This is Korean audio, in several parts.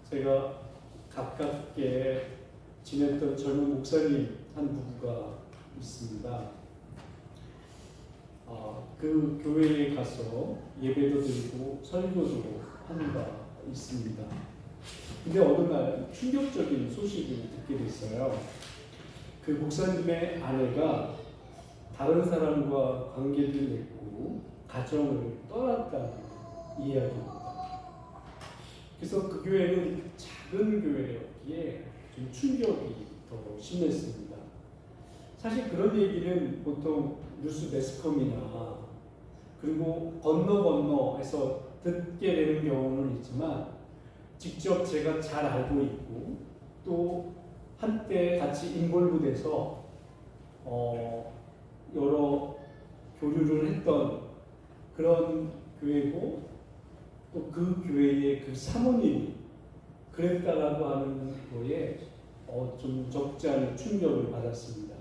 제가 가깝게 지냈던 젊은 목사님 한 부부가 있습니다. 그 교회에 가서 예배도 드리고 설교도 하는 바 있습니다. 근데 어느 날 충격적인 소식을 듣게 됐어요. 그 목사님의 아내가 다른 사람과 관계를 맺고 가정을 떠났다는 이야기입니다. 그래서 그 교회는 작은 교회였기에 좀 충격이 더 심했습니다. 사실 그런 얘기는 보통 뉴스 매스컴이나 그리고 건너해서 듣게 되는 경우는 있지만 직접 제가 잘 알고 있고 또 한때 같이 인볼브돼서 여러 교류를 했던 그런 교회고 또 그 교회의 그 사모님이 그랬다라고 하는 거에 좀 적지 않은 충격을 받았습니다.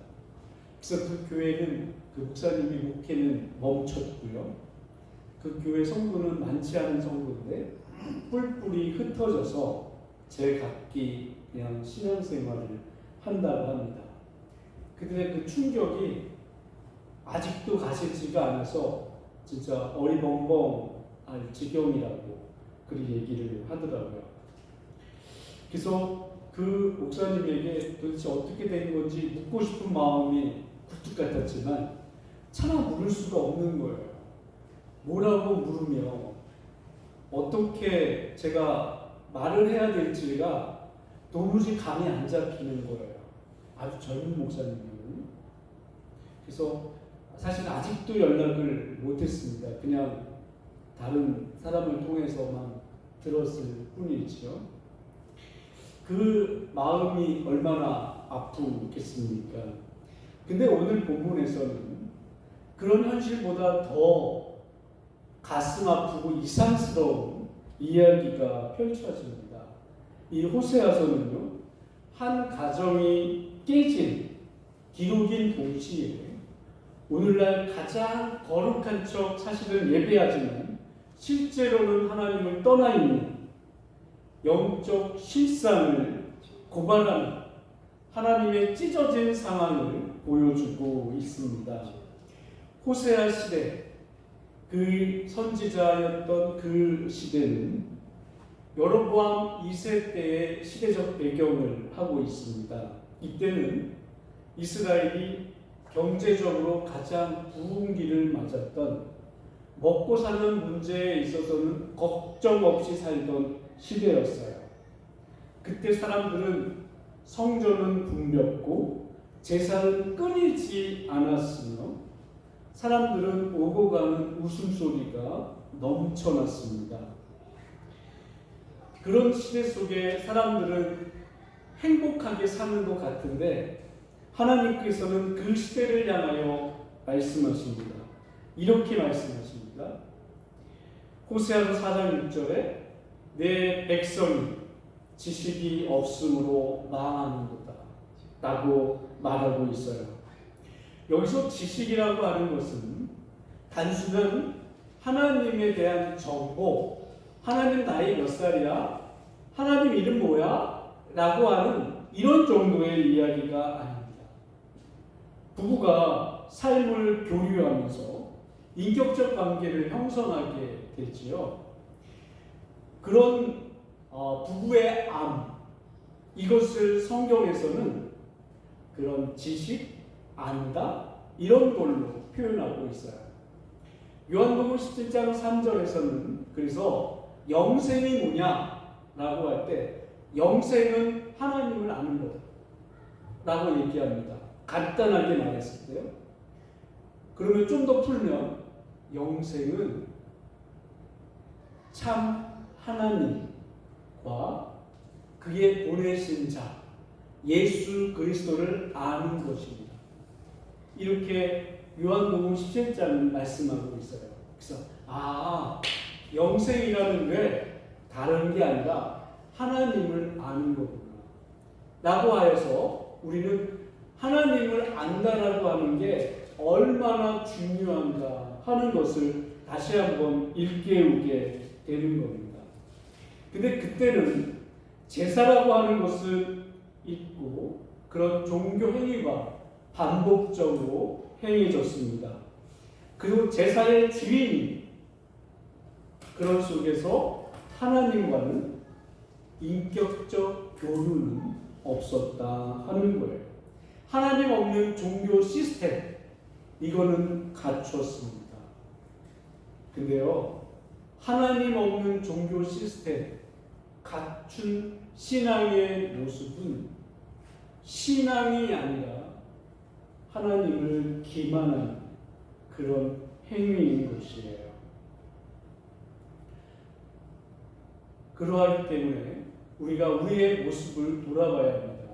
그래서 그 교회는 그 목사님이 목회는 멈췄고요. 그 교회 성도는 많지 않은 성도인데 뿔뿔이 흩어져서 제각기 그냥 신앙생활을 한다고 합니다. 그들의 그 충격이 아직도 가시지가 않아서 진짜 어리벙벙할 지경이라고 그렇게 얘기를 하더라고요. 그래서 그 목사님에게 도대체 어떻게 된 건지 묻고 싶은 마음이 굴뚝 같았지만 차마 물을 수가 없는 거예요. 뭐라고 물으며 어떻게 제가 말을 해야 될지가 도무지 감이 안 잡히는 거예요. 아주 젊은 목사님은. 그래서 사실 아직도 연락을 못했습니다. 그냥 다른 사람을 통해서만 들었을 뿐이지요. 그 마음이 얼마나 아프겠습니까? 근데 오늘 본문에서는 그런 현실보다 더 가슴 아프고 이상스러운 이야기가 펼쳐집니다. 이 호세아서는요, 한 가정이 깨진 기록인 동시에 오늘날 가장 거룩한 척 사실은 예배하지만 실제로는 하나님을 떠나 있는 영적 실상을 고발하는 하나님의 찢어진 상황을 보여주고 있습니다. 호세아 시대, 그 선지자였던 그 시대는 여로보암 2세 때의 시대적 배경을 하고 있습니다. 이때는 이스라엘이 경제적으로 가장 부흥기를 맞았던 먹고 사는 문제에 있어서는 걱정 없이 살던 시대였어요. 그때 사람들은 성전은 붐볐고 제사는 끊이지 않았으며 사람들은 오고 가는 웃음소리가 넘쳐났습니다. 그런 시대 속에 사람들은 행복하게 사는 것 같은데 하나님께서는 그 시대를 향하여 말씀하십니다. 이렇게 말씀하십니다. 호세아서 4장 6절에 내 백성이 지식이 없으므로 망하는도다 라고 말하고 있어요. 여기서 지식이라고 하는 것은 단순한 하나님에 대한 정보, 하나님 나이 몇 살이야? 하나님 이름 뭐야? 라고 하는 이런 정도의 이야기가 아닙니다. 부부가 삶을 교류하면서 인격적 관계를 형성하게 되지요. 그런 부부의 암, 이것을 성경에서는 그런 지식, 안다, 이런 걸로 표현하고 있어요. 요한복음 17장 3절에서는 그래서 영생이 뭐냐라고 할 때 영생은 하나님을 아는 거라고 얘기합니다. 간단하게 말했을 때요. 그러면 좀 더 풀면 영생은 참 하나님과 그의 보내신 자 예수 그리스도를 아는 것입니다. 이렇게 요한복음 17장은 말씀하고 있어요. 그래서 영생이라는 게 다른 게 아니라 하나님을 아는 거구나 라고 하여서 우리는 하나님을 안다라고 하는 게 얼마나 중요한가 하는 것을 다시 한번 일깨우게 되는 겁니다. 근데 그때는 제사라고 하는 것은 있고 그런 종교 행위가 반복적으로 행해졌습니다. 그리고 제사의 주인이 그런 속에서 하나님과는 인격적 교류는 없었다 하는 거예요. 하나님 없는 종교 시스템, 이거는 갖췄습니다. 근데요, 하나님 없는 종교 시스템, 갖춘 신앙의 모습은 신앙이 아니라 하나님을 기만하는 그런 행위인 것이에요. 그러하기 때문에 우리가 우리의 모습을 돌아봐야 합니다.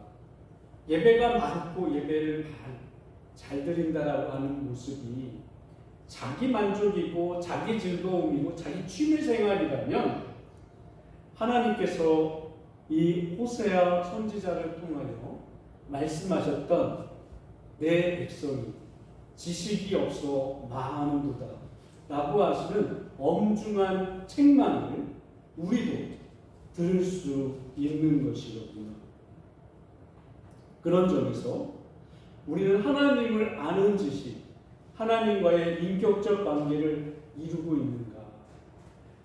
예배가 많고 예배를 잘 드린다라고 하는 모습이 자기 만족이고 자기 즐거움이고 자기 취미 생활이라면 하나님께서 이 호세아 선지자를 통하여 말씀하셨던 내 백성이 지식이 없어 망하는도다 라고 하시는 엄중한 책망을 우리도 들을 수 있는 것이거든요. 그런 점에서 우리는 하나님을 아는 지식, 하나님과의 인격적 관계를 이루고 있는가,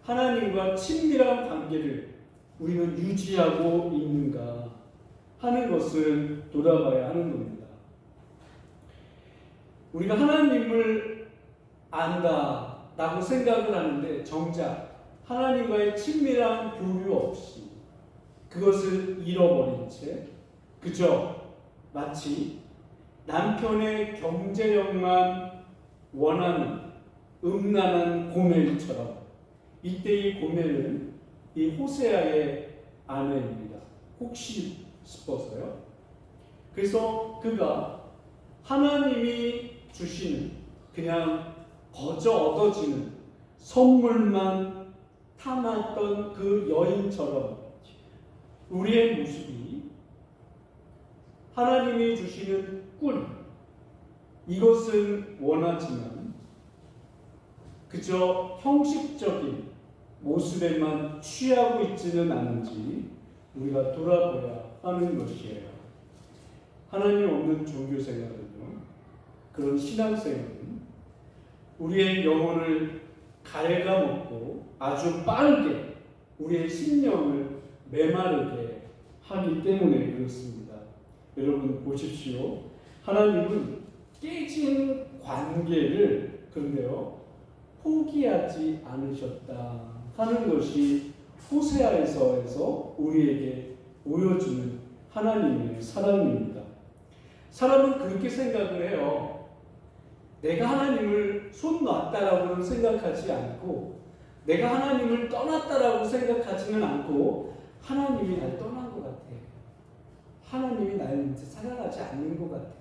하나님과 친밀한 관계를 우리는 유지하고 있는가 하는 것을 돌아봐야 하는 겁니다. 우리가 하나님을 안다라고 생각을 하는데 정작 하나님과의 친밀한 교류 없이 그것을 잃어버린 채 그저 마치 남편의 경제력만 원하는 음란한 고멜처럼, 이때 이 고멜은 이 호세아의 아내입니다. 혹시 싶어서요. 그래서 그가 하나님이 주시는 그냥 거저 얻어지는 선물만 탐했던 그 여인처럼 우리의 모습이 하나님이 주시는 꿀, 이것은 원하지만 그저 형식적인 모습에만 취하고 있지는 않은지 우리가 돌아보아야 하는 것이에요. 하나님 없는 종교 생활은요, 그런 신앙 생활은 우리의 영혼을 갉아먹고 아주 빠르게 우리의 심령을 메마르게 하기 때문에 그렇습니다. 여러분 보십시오. 하나님은 깨진 관계를 그런데요 포기하지 않으셨다 하는 것이 호세아에서 우리에게 보여주는 하나님의 사랑입니다. 사람은 그렇게 생각을 해요. 내가 하나님을 손 놨다라고는 생각하지 않고, 내가 하나님을 떠났다라고 생각하지는 않고, 하나님이 날 떠난 것 같아. 하나님이 날 이제 사랑하지 않는 것 같아.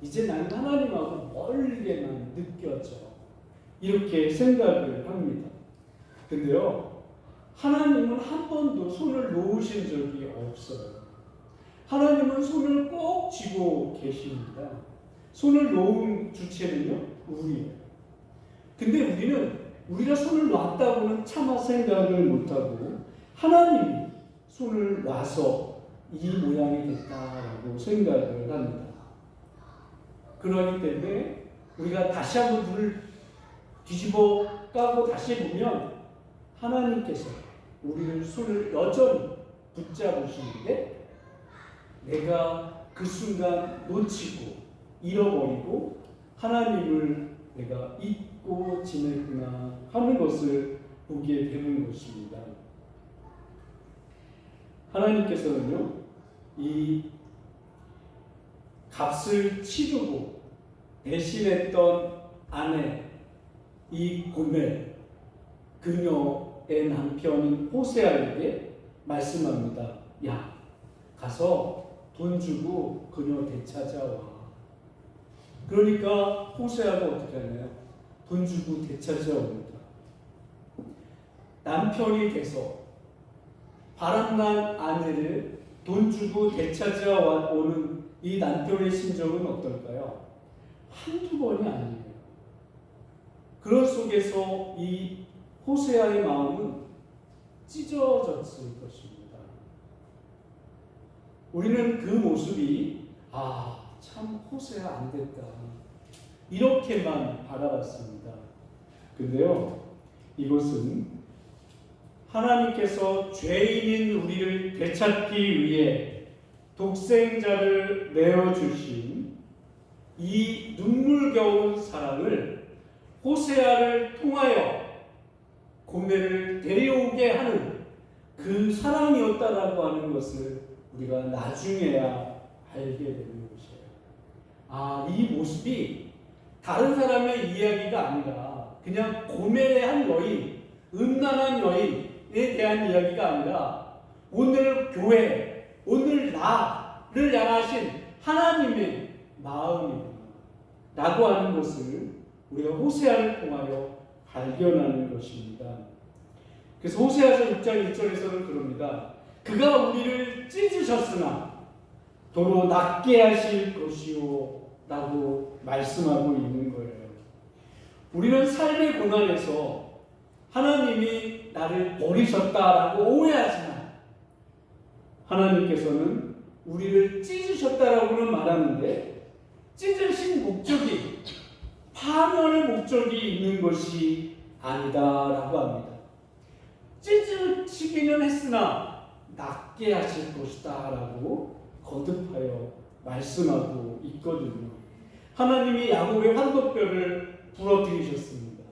이제 나는 하나님하고 멀게만 느껴져. 이렇게 생각을 합니다. 근데요, 하나님은 한 번도 손을 놓으신 적이 없어요. 하나님은 손을 꼭 쥐고 계십니다. 손을 놓은 주체는요, 우리예요. 근데 우리는 우리가 손을 놨다고는 차마 생각을 못하고 하나님이 손을 놔서 이 모양이 됐다라고 생각을 합니다. 그러기 때문에 우리가 다시 한번 눈을 뒤집어 까고 다시 보면 하나님께서 우리를 손을 여전히 붙잡으시는데 내가 그 순간 놓치고 잃어버리고 하나님을 내가 잊고 지냈구나 하는 것을 보게 되는 것입니다. 하나님께서는요, 이 값을 치르고 대신했던 아내, 이 고멜, 그녀의 남편인 호세아에게 말씀합니다. 야, 가서 돈 주고 그녀 되찾아와. 그러니까 호세아가 어떻게 하나요? 돈 주고 되찾아옵니다. 남편이 돼서 바람난 아내를 돈 주고 되찾아 오는 이 남편의 심정은 어떨까요? 한두 번이 아니에요. 그런 속에서 이 호세아의 마음은 찢어졌을 것입니다. 우리는 그 모습이 참 호세아 안 됐다 이렇게만 바라봤습니다. 근데요, 이것은 하나님께서 죄인인 우리를 되찾기 위해 독생자를 내어주신 이 눈물겨운 사랑을 호세아를 통하여 고멜을 데려오게 하는 그 사랑이었다라고 하는 것을 우리가 나중에야 알게 되는 것이에요. 이 모습이 다른 사람의 이야기가 아니라 그냥 고멜의 한 여인, 음란한 여인에 대한 이야기가 아니라 오늘 교회, 오늘 나를 향하신 하나님의 마음이구나 라고 하는 것을 우리가 호세아를 통하여 발견하는 것입니다. 그래서 호세아서 6장 1절에서는 그럽니다. 그가 우리를 찢으셨으나 도로 낫게 하실 것이요 라고 말씀하고 있는 거예요. 우리는 삶의 고난에서 하나님이 나를 버리셨다라고 오해하지만 하나님께서는 우리를 찢으셨다라고는 말하는데 찢으신 목적이 파멸의 목적이 있는 것이 아니다라고 합니다. 찢으시기는 했으나 낫게 하실 것이다 라고 거듭하여 말씀하고 있거든요. 하나님이 야곱의 환도뼈를 부러뜨리셨습니다.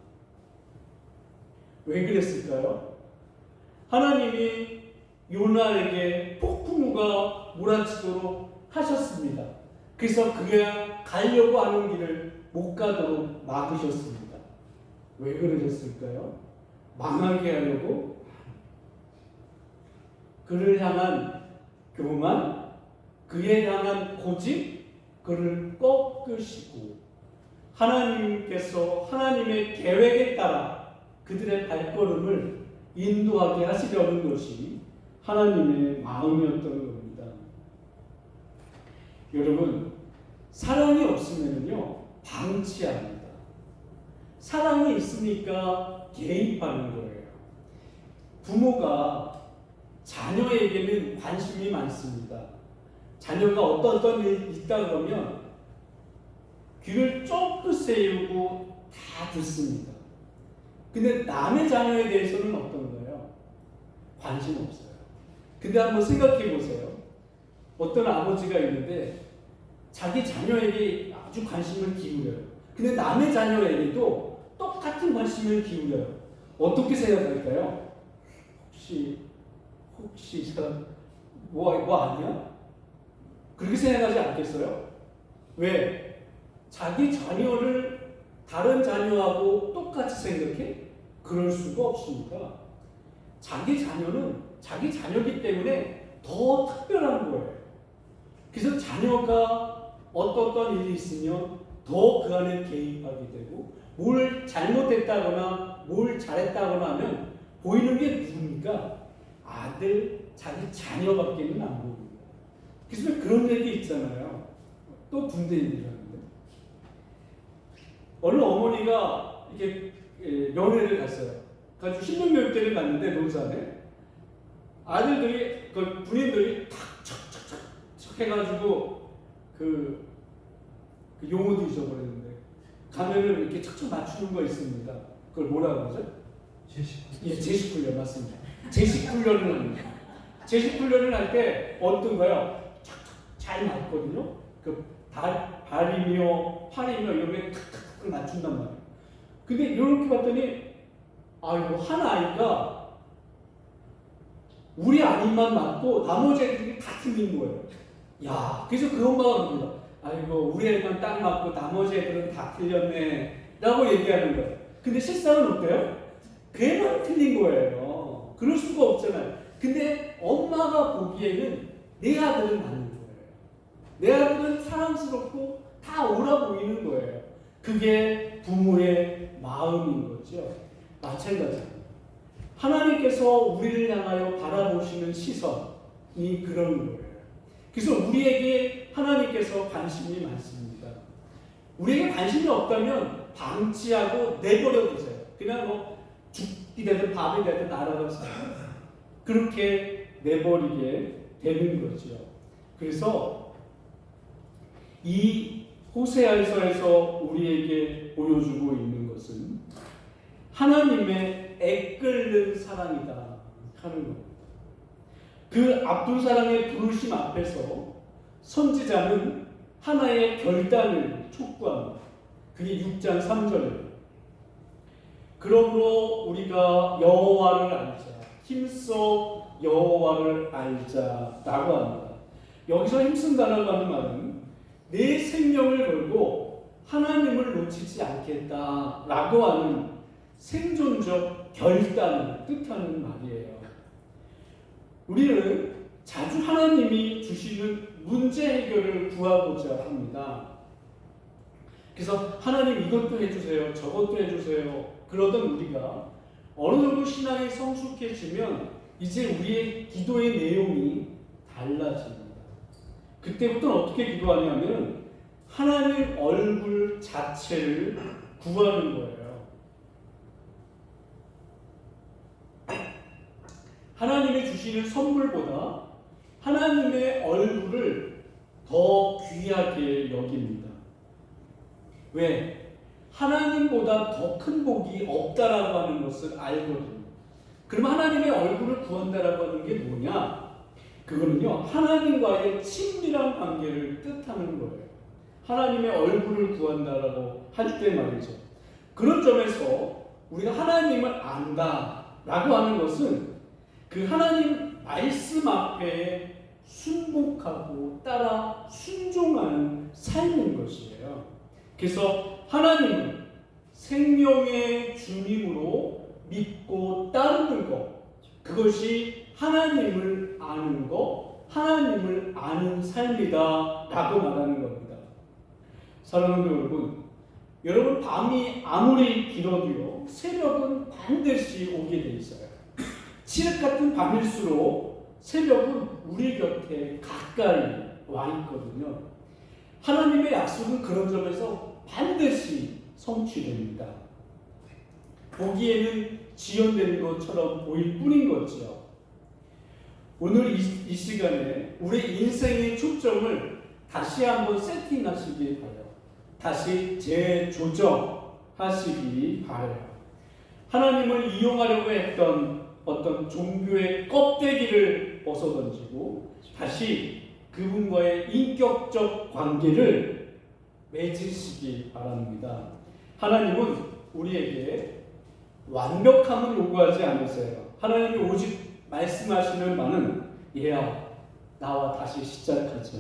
왜 그랬을까요? 하나님이 요나에게 폭풍우가 몰아치도록 하셨습니다. 그래서 그가 가려고 하는 길을 못 가도록 막으셨습니다. 왜 그러셨을까요? 망하게 하려고 그를 향한 교만, 그에 향한 고집, 그를 꺾으시고 하나님께서 하나님의 계획에 따라 그들의 발걸음을 인도하게 하시려는 것이 하나님의 마음이었던 겁니다. 여러분, 사랑이 없으면요 방치합니다. 사랑이 있으니까 개입하는 거예요. 부모가 자녀에게는 관심이 많습니다. 자녀가 어떤 일이 있다 그러면 귀를 쫑긋 세우고 다 듣습니다. 근데 남의 자녀에 대해서는 어떤가요? 관심 없어요. 근데 한번 생각해 보세요. 어떤 아버지가 있는데 자기 자녀에게 아주 관심을 기울여요. 근데 남의 자녀에게도 똑같은 관심을 기울여요. 어떻게 생각할까요? 혹시 이 사람 뭐 아니야? 그렇게 생각하지 않겠어요? 왜? 자기 자녀를 다른 자녀하고 똑같이 생각해? 그럴 수가 없습니다. 자기 자녀는 자기 자녀이기 때문에 더 특별한 거예요. 그래서 자녀가 어떤 일이 있으면 더 그 안에 개입하게 되고 뭘 잘못했다거나 뭘 잘했다거나 하면 보이는 게 누굽니까? 아들, 자기 자녀밖에는 안 보입니다. 그래서 그런 얘기 있잖아요. 또 군대 얘기를 하는데 어느 어머니가 이렇게 면회를 갔어요. 가지고 신분면회를 갔는데 논산에 아들들이 그 군인들이 탁 해가지고 그 용어도 잊어버렸는데 가면을 이렇게 척척 맞추는 거 있습니다. 그걸 뭐라고 하죠? 제식 훈련 맞습니다. 제식 훈련을 합니다. 제식 훈련을 할 때 어떤가요? 잘 맞거든요. 그 발이며 팔이며 이런 게 탁탁탁 맞춘단 말이에요. 근데 이렇게 봤더니 아이고 한 아이가 우리 아이만 맞고 나머지 애들이 다 틀린 거예요. 야, 그래서 그 엄마가 그러더라. 아이고 우리 애만 딱 맞고 나머지 애들은 다 틀렸네 라고 얘기하는 거예요. 근데 실상은 어때요? 걔만 틀린 거예요. 그럴 수가 없잖아요. 근데 엄마가 보기에는 내 아들은 맞는 거예요. 내 아들은 사랑스럽고 다 옳아 보이는 거예요. 그게 부모의 마음인 거죠. 마찬가지입니다. 하나님께서 우리를 향하여 바라보시는 시선이 그런 거예요. 그래서 우리에게 하나님께서 관심이 많습니다. 우리에게 관심이 없다면 방치하고 내버려 두세요. 그냥 뭐 죽이 되든 밥이 되든 알아서 그렇게 내버리게 되는 거죠. 그래서 이 호세아서에서 우리에게 보여주고 있는 것은 하나님의 애끓는 사랑이다 하는 겁니다. 그 앞둔 사랑의 부르심 앞에서 선지자는 하나의 결단을 촉구합니다. 그게 6장 3절입니다. 그러므로 우리가 여호와를 알자, 힘써 여호와를 알자라고 합니다. 여기서 힘쓴다라고 하는 말은 내 생명을 걸고 하나님을 놓치지 않겠다라고 하는 생존적 결단을 뜻하는 말이에요. 우리는 자주 하나님이 주시는 문제 해결을 구하고자 합니다. 그래서 하나님 이것도 해주세요, 저것도 해주세요. 그러던 우리가 어느 정도 신앙이 성숙해지면 이제 우리의 기도의 내용이 달라집니다. 그때부터는 어떻게 기도하냐면 하나님 얼굴 자체를 구하는 거예요. 하나님이 주시는 선물보다 하나님의 얼굴을 더 귀하게 여깁니다. 왜? 하나님보다 더 큰 복이 없다라고 하는 것을 알거든요. 그럼 하나님의 얼굴을 구한다라고 하는 게 뭐냐? 그거는요, 하나님과의 친밀한 관계를 뜻하는 거예요. 하나님의 얼굴을 구한다라고 할 때 말이죠. 그런 점에서 우리가 하나님을 안다라고 하는 것은 그 하나님 말씀 앞에 순복하고 따라 순종하는 삶인 것이에요. 그래서 하나님은 생명의 주님으로 믿고 따르는 것, 그것이 하나님을 아는 것, 하나님을 아는 삶이다 라고 말하는 겁니다. 사랑하는 여러분 밤이 아무리 길어도요, 새벽은 반드시 오게 돼 있어요. 칠흑 같은 밤일수록 새벽은 우리 곁에 가까이 와 있거든요. 하나님의 약속은 그런 점에서 반드시 성취됩니다. 보기에는 지연되는 것처럼 보일 뿐인 거죠. 오늘 이 시간에 우리 인생의 초점을 다시 한번 세팅하시기 바라요. 다시 재조정하시기 바라요. 하나님을 이용하려고 했던 어떤 종교의 껍데기를 벗어던지고 다시 그분과의 인격적 관계를 맺으시기 바랍니다. 하나님은 우리에게 완벽함을 요구하지 않으세요. 하나님이 오직 말씀하시는 바는 얘야, 나와 다시 시작하자.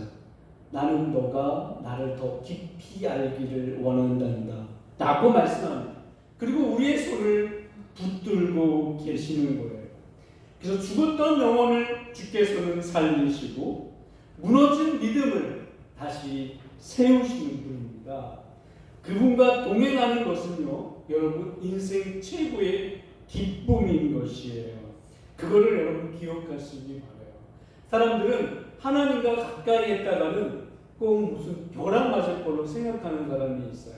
나는 너가 나를 더 깊이 알기를 원한단다 라고 말씀합니다. 그리고 우리의 손을 붙들고 계시는 거예요. 그래서 죽었던 영혼을 주께서는 살리시고 무너진 믿음을 다시 세우시는 분입니다. 그분과 동행하는 것은요, 여러분 인생 최고의 기쁨인 것이에요. 그거를 여러분 기억하시기 바라요. 사람들은 하나님과 가까이 했다가는 꼭 무슨 벼락 맞을 걸로 생각하는 사람이 있어요.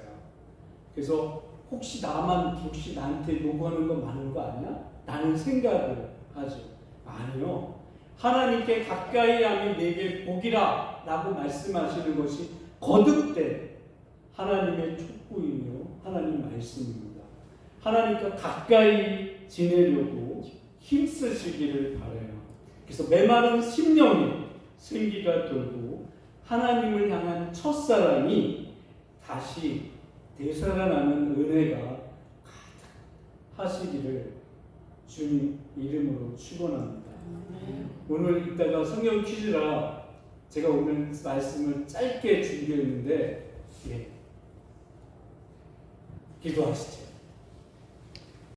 그래서 혹시 나한테 요구하는 거 많은 거 아니야? 라는 생각을 하죠. 아니요. 하나님께 가까이 함이 내게 복이라 라고 말씀하시는 것이 거듭된 하나님의 촉구이며 하나님 말씀입니다. 하나님과 가까이 지내려고 힘쓰시기를 바라요. 그래서 메마른 심령이 생기가 돌고 하나님을 향한 첫사랑이 다시 되살아나는 은혜가 하시기를 주님 이름으로 축원합니다. 오늘 이따가 성경 퀴즈라 제가 오늘 말씀을 짧게 준비했는데 기도하시죠.